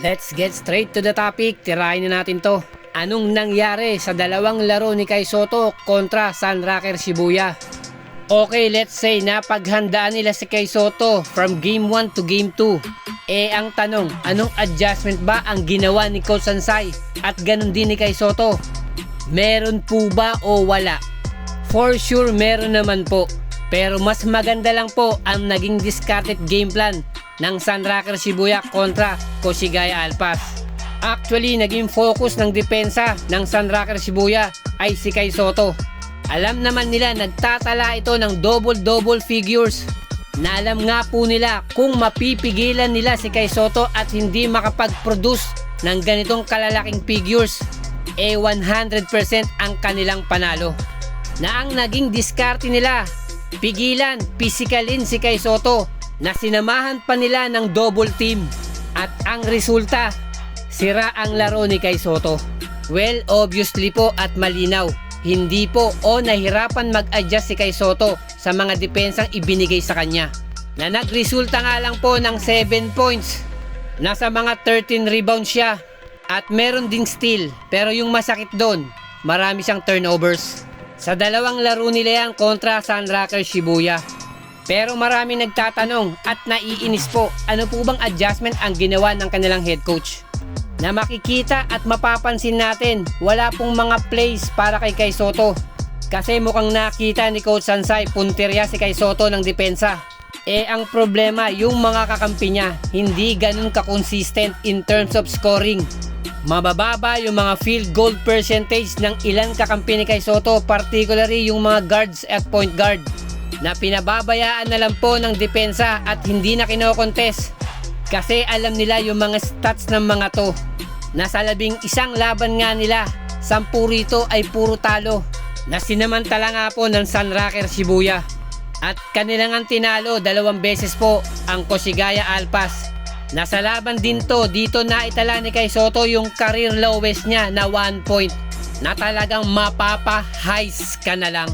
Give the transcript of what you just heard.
Let's get straight to the topic. Tirahin na natin to. Anong nangyari sa dalawang laro ni Kai Sotto kontra Sunraker Shibuya? Okay, let's say napaghandaan nila si Kai Sotto from Game 1 to Game 2. Ang tanong, anong adjustment ba ang ginawa ni Coach Sansai? At ganun din ni Kai Sotto. Meron po ba o wala? For sure meron naman po. Pero mas maganda lang po ang naging discarded game plan ng Sunraker Shibuya kontra Koshigaya Alpas. Actually, naging focus ng depensa ng Sunraker Shibuya ay si Kai Sotto. Alam naman nila nagtatala ito ng double figures na alam nga po nila kung mapipigilan nila si Kai Sotto at hindi makapag-produce ng ganitong kalalaking figures, 100% ang kanilang panalo. Na ang naging diskarte nila, pigilan, pisikalin si Kai Sotto na sinamahan pa nila ng double team. At ang resulta, sira ang laro ni Kai Sotto. Well, obviously po at malinaw, hindi po o nahirapan mag-adjust si Kai Sotto sa mga depensang ibinigay sa kanya. Na nagresulta nga lang po ng 7 points. Nasa mga 13 rebounds siya at meron ding steal. Pero yung masakit doon, marami siyang turnovers. Sa dalawang laro nila yan kontra Sunraker Shibuya. Pero marami nagtatanong at naiinis po, ano po bang adjustment ang ginawa ng kanilang head coach? Na makikita at mapapansin natin, wala pong mga plays para kay Kai Sotto. Kasi mukhang nakita ni Coach Sansai, punterya si Kai Sotto ng depensa. Ang problema, yung mga kakampi niya, hindi ganun ka-consistent in terms of scoring. Mabababa yung mga field goal percentage ng ilang kakampi ni Kai Sotto, particularly yung mga guards at point guard, na pinababayaan na lang po ng depensa at hindi na kinokontest. Kasi alam nila yung mga stats ng mga to. Nasa 11 laban nga nila, 10 rito ay puro talo. Na sinamantala nga po ng Sunraker Shibuya. At kanilang ang tinalo 2 beses po ang Koshigaya Alpas. Nasa laban din to, dito na itala ni Kai Sotto yung career lowest niya na 1 point. Na talagang mapapa-highs ka na lang.